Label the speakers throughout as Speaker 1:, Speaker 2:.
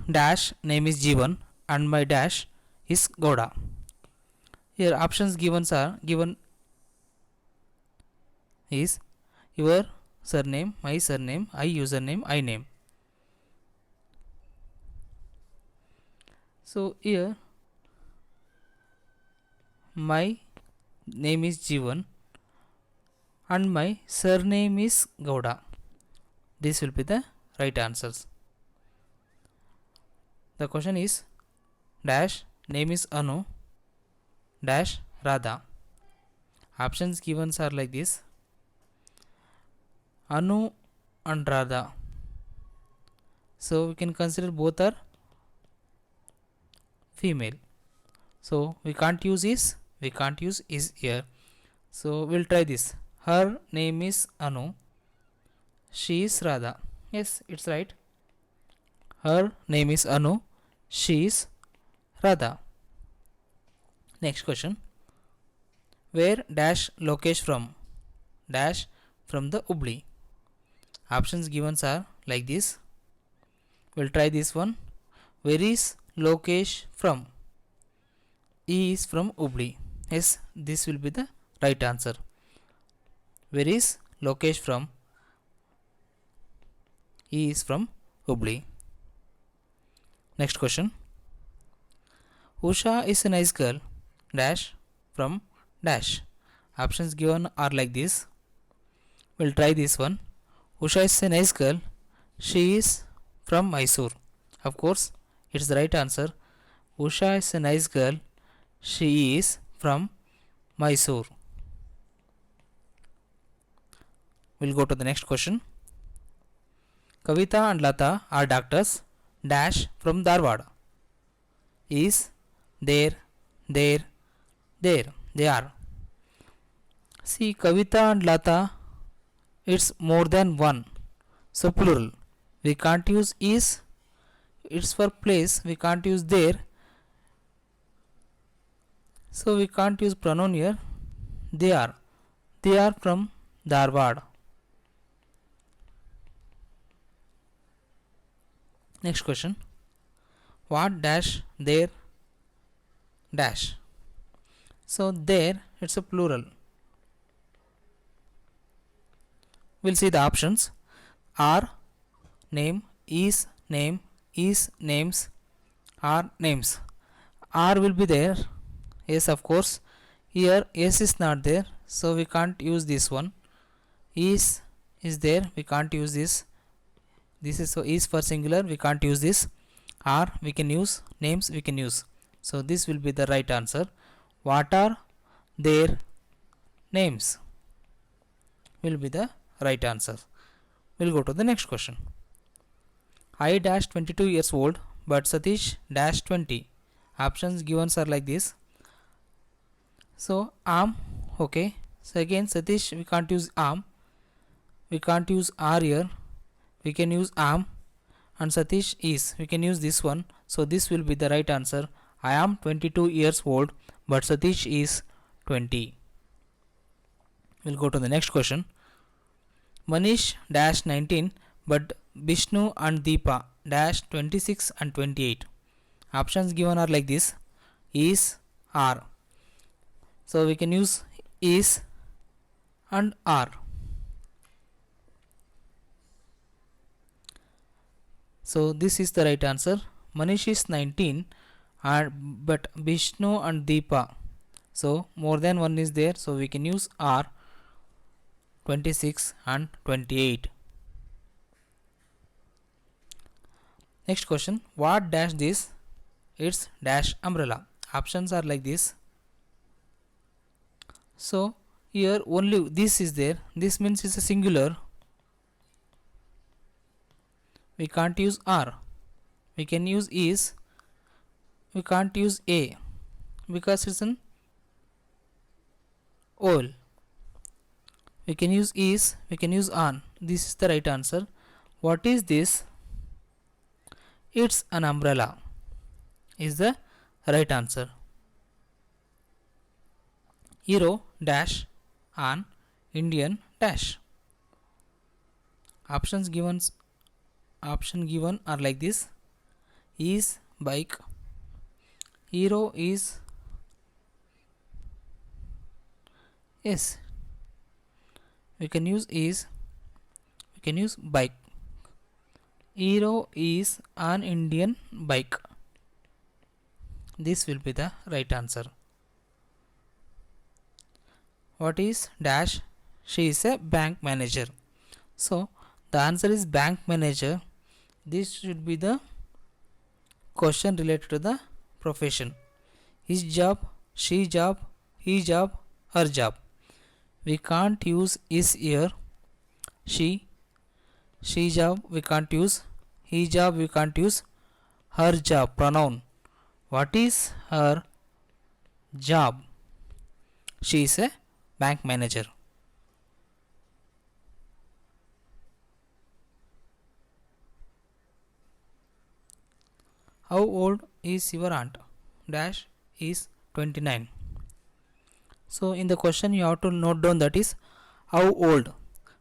Speaker 1: dash name is Jeevan and my dash is Gowda. Here options given is your surname, my surname, I username, I name. So here my name is Jeevan and my surname is Gowda. This will be the right answers. The question is dash name is Anu dash Radha. Options given are like this: Anu and Radha. So we can consider both are female. So we can't use is here. So we'll try this. Her name is Anu. She is Radha. Yes, it's right. Her name is Anu. She is Radha. Next question. Where dash Lokesh from? Dash from the Hubli. Options given are like this. We'll try this one. Where is Lokesh from? He is from Hubli. Yes, this will be the right answer. Where is Lokesh from? He is from Hubli. Next question. Usha is a nice girl. Dash from dash. Options given are like this. We'll try this one. Usha is a nice girl. She is from Mysore. Of course, it's the right answer. Usha is a nice girl. She is from Mysore. We'll go to the next question. Kavita and Lata are doctors. Dash from Dharwad. Is there. They are. See, Kavita and Lata, it's more than one. So plural. We can't use is. It's for place. We can't use there. So we can't use pronoun here. They are. They are from Dharwad. Next question. What dash there dash? So there it's a plural. We'll see the options. Are name, is name, is names, are names. Are will be there. Yes, of course. Here S is not there, so we can't use this one. Is there, we can't use this. This is so is for singular, we can't use this. Are we can use, names we can use. So this will be the right answer. What are their names? Will be the right answer. We'll go to the next question. I dash 22 years old, but Satish dash 20. Options given are like this. So am, okay. So again Satish we can't use am. We can't use are here. We can use am, and Satish is. We can use this one. So this will be the right answer. I am 22 years old, but Satish is 20. We'll go to the next question. Manish dash 19, but Vishnu and Deepa dash 26 and 28. Options given are like this. Is, are. So we can use is and are. So this is the right answer. Manish is 19 and but Vishnu and Deepa. So more than one is there, so we can use are 26 and 28. Next question. What dash this? It's dash umbrella. Options are like this. So here only this is there. This means it's a singular. We can't use are. We can use is. We can't use a because it's an all. We can use is. We can use on. This is the right answer. What is this? It's an umbrella. Is the right answer. Hero dash on Indian dash. Option given are like this. is bike, hero is, yes, we can use is, we can use bike. Hero is an Indian bike. This will be the right answer. What is dash? She is a bank manager. So the answer is bank manager. This should be the question related to the profession. His job, she job, he job, her job. We can't use is here. She job we can't use. He job we can't use. Her job pronoun. What is her job? She is a bank manager. How old is your aunt? Dash is 29. So in the question you have to note down that is how old.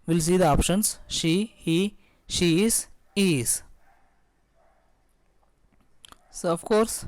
Speaker 1: We'll see the options she, he, she is, he is. So of course